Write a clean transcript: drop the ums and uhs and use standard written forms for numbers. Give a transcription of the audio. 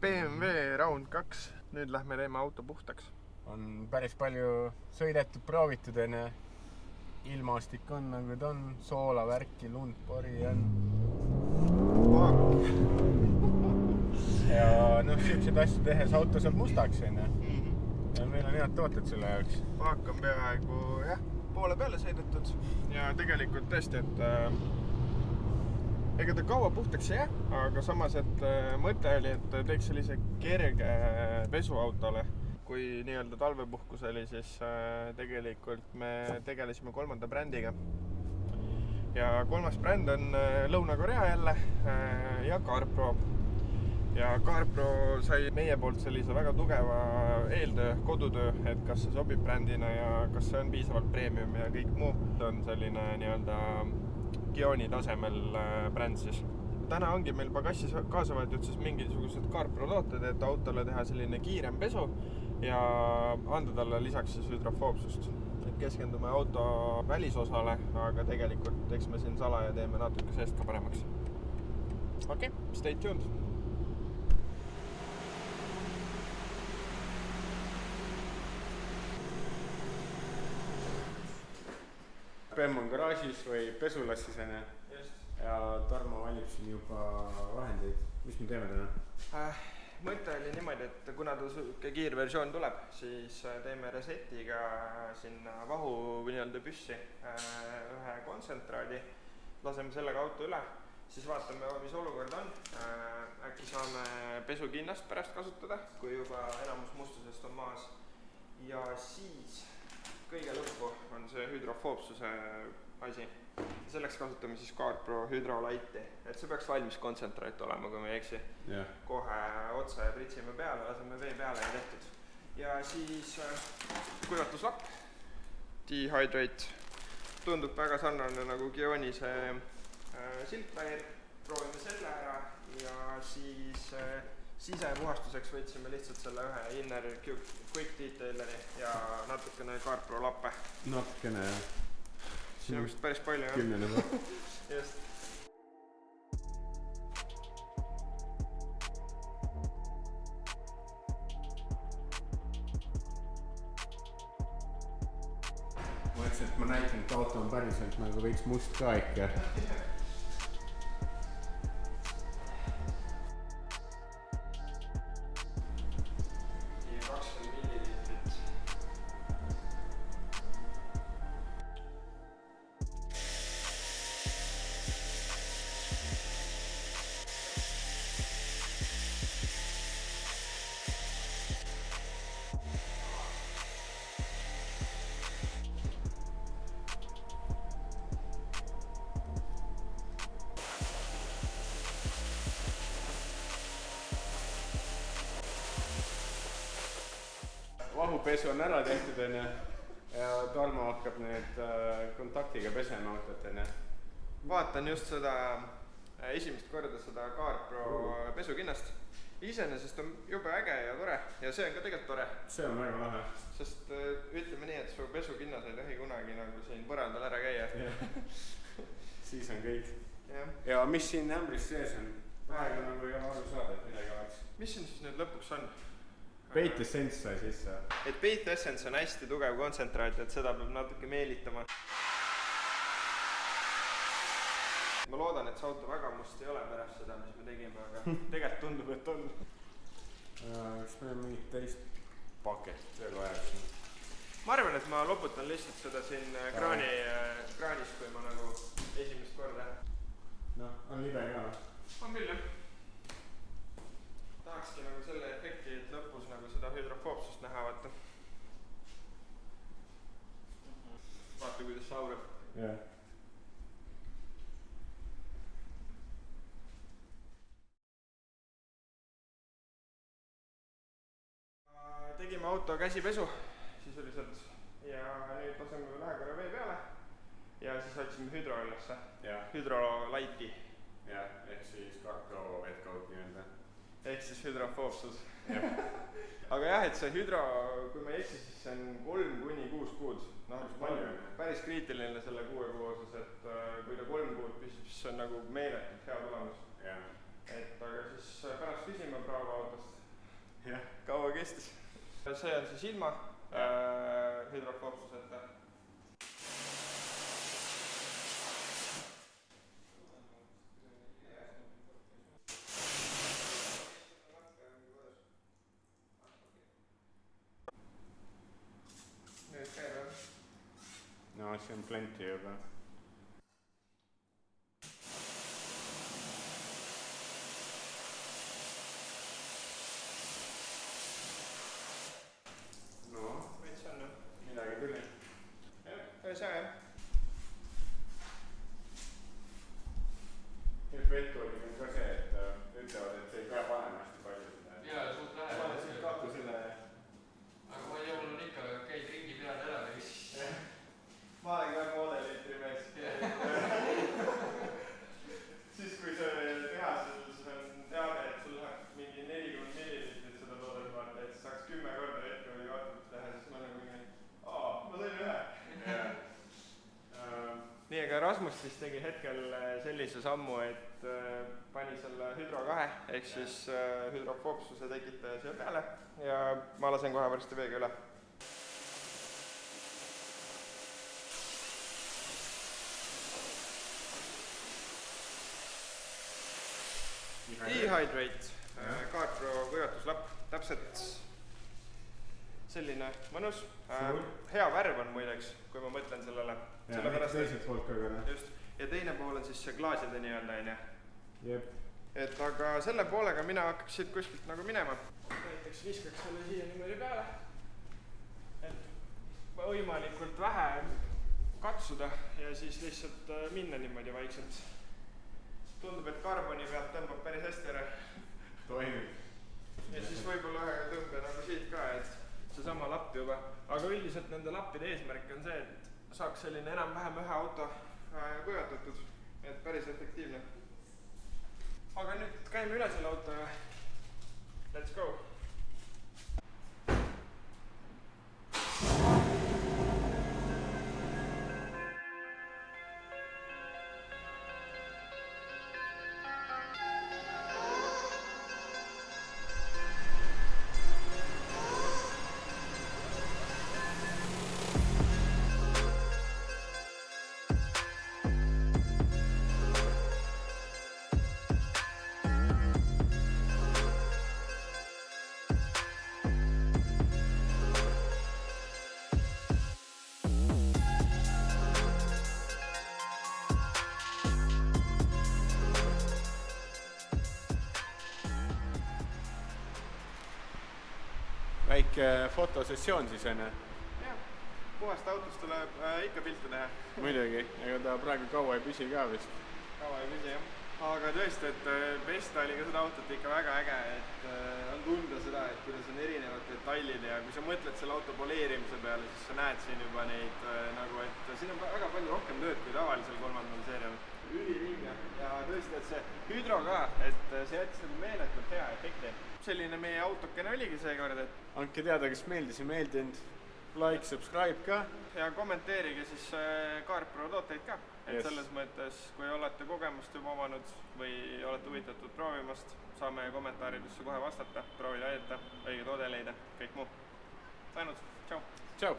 BMW Round 2, nüüd lähme teeme auto puhtaks. On päris palju sõidetud, proovitud enne. Ilmastik on nagu ta on, soola värki, lund, pori on. Ja siukseid asju tehes auto saab mustaks enne. Ja meil on head tooted selle jaoks. Paak on peaaegu poole peale sõidetud ja tegelikult tõesti, et ega ta kaua puhtaks ei jää, aga samas, et mõte oli, et teeks sellise kerge pesu autole. Kui nii-öelda talvepuhkus oli, siis tegelikult me tegelesime 3. brändiga. Ja 3. bränd on Lõuna-Korea jälle ja CarPro. Ja CarPro sai meie poolt sellise väga tugeva eeltöö, kodutöö, et kas see sobib brändina ja kas see on piisavalt premium ja kõik muu. See on selline nii-öelda Gioni tasemel bränd siis. Täna ongi meil pagassis kaasa võetud siis mingisugused CarPro tooted, et autole teha selline kiirem pesu ja anda talle lisaks siis hüdrofoobsust. Et keskendume auto välisosale, aga tegelikult eks me siin salaja teeme natuke seest ka paremaks. Okei, stay tuned! Pemm on garaažis või pesulassis enne. Ja Tarmo valib siin juba vahendeid. Mis me teeme täna? Mõte oli niimoodi, et kuna ta kiirversioon tuleb, siis teeme resetiga sinna vahu nii-öelda püssi ühe kontsentraadi. Laseme sellega auto üle, siis vaatame, mis olukord on. Äkki saame pesukinnast pärast kasutada, kui juba enamus mustusest on maas. Ja siis kõige lõppu on see hüdrofoobsuse asi. Selleks kasutame siis CarPro Hydrolighti. Et see peaks valmis kontsentraat olema, kui me ei eksi. Kohe otsa ja pritsime peale, laseme vee peale ja tehtud. Ja siis kuivatuslapp, Dehydrate. Tundub väga sarnane nagu Gioni see siltlair. Proovime selle ära ja siis sisepuhastuseks võtsime lihtsalt selle ühe Inner Quick Detaileri ja natukene CarPro lappe. Natukene, jah. Siin on vist päris palju, jah? 10 juba. Just. Ma ütlesin, et ma näitan, et auto on päriselt nagu veits must ka ikka. Vahupesu on ära tehtud enne ja Tarmo hakkab nüüd kontaktiga pesema autot enne. Vaatan just seda esimest korda seda CarPro pesukinnast. Iseenesest on jube äge ja tore ja see on ka tegelikult tore. See on väga lahe. Sest ütleme nii, et su pesukinnas ei tohi kunagi nagu siin põrandal ära käia. Siis on kõik. Ja mis siin ämbris sees on? Vähega nagu ei ole aru saada, et midagi oleks. Mis siin siis nüüd lõpuks on? Paint Essence sai sisse. Et Paint Essence on hästi tugev kontsentraat, et seda peab natuke meelitama. Ma loodan, et see auto väga must ei ole pärast seda, mis me tegime, aga tegelikult tundub, et on. Kas meil on mingit teist paketit veel vaja? Ma arvan, et ma loputan lihtsalt seda siin kraanis, kui ma nagu esimest korda. On libe ka? On küll, jah. Tahakski nagu selle efekti, et lõpus nagu seda hüdrofoobsust näha, vaata. Vaata, kuidas see aurab. Jah. Tegime auto käsipesu sisuliselt ja nüüd laseme lähe korra vee peale ja siis otsime hüdro ülesse. Hydrolighti. Jah, ehk siis CarPro wetcoat nii-öelda. Ehk siis hüdrofoobsus. Aga jah, et see hüdro, kui ma ei eksi, siis see on 3-6 kuud. Päris kriitiline selle 6 kuu osas, et kui ta 3 kuud püsib, siis see on nagu meeletult hea tulemus. Et aga siis pärast küsime Bravo autost kestis. See on siis ilma hüdrofoobsuseta. Nüüd käib jah? No see on plenty juba. No, veits on jah? midagi tuli. Ei saa jah? Vetkoodiga on ka see, et ütlevad, et see ei pea panema hästi palju seda. Jaa, suht läheb. Pane siin katusele. Aga ma ei tea, mul on ikka käid ringi peale ära või siis. Ma olengi väga moodeliitri mees. Siis kui see tehases on teade, et sul läheb mingi 40 milliliitrit seda toodet vaata, et saaks 10 korda vetkoodi kaotatud teha, siis ma nagu mingi, ma sain ühe. Nii, aga Rasmus siis tegi hetkel sellise sammu, et pani selle Hydro 2 ehk siis hüdrofoobsuse tekitaja siia peale ja ma lasen kohe varsti veega üle. E-Hydrate, CarPro kuivatuslapp, täpselt selline mõnus. Hea värv on muideks, kui ma mõtlen sellele. Teiselt poolt ka kõne. Just, ja teine pool on siis see klaaside nii-öelda, on jah. Jep. Et aga selle poolega mina hakkaks siit kuskilt nagu minema. Näiteks viskaks selle siia niimoodi peale, et võimalikult vähe katsuda ja siis lihtsalt minna niimoodi vaikselt. Tundub, et karboni pealt tõmbab päris hästi ära. Toimib. Ja siis võib-olla ühe tõmbe nagu siit ka, et see sama lapp juba. Aga üldiselt nende lappide eesmärk on see, et saaks selline enam-vähem ühe auto kuivatatud. Et päris efektiivne. Aga nüüd käime üle selle auto ja let's go! Väike fotosessioon siis enne. Jah, puhast autost tuleb ikka pilte teha. Muidugi, ega ta praegu kaua ei püsi ka vist. Kaua ei püsi jah. Aga tõesti, et Vesta oli ka seda autot ikka väga äge, et on tunda seda, et kuidas on erinevad detailid ja kui sa mõtled selle auto poleerimise peale, siis sa näed siin juba neid nagu, et siin on väga palju rohkem tööd kui tavalisel 3. seerial. Üliringe ja tõesti, et see Hydro ka, et see jättis meeletult hea efekti. Selline meie autokene oligi seekord, et andke teada, kas meeldis ja meeldinud. Like, subscribe ka. Ja kommenteerige siis CarPro tooteid ka. Et Yes. selles mõttes, kui olete kogemust juba omanud või olete huvitatud proovimast, saame kommentaaridesse kohe vastata, proovida aidata, õige toode leida, kõik muu. Tänud, tšau! Tšau!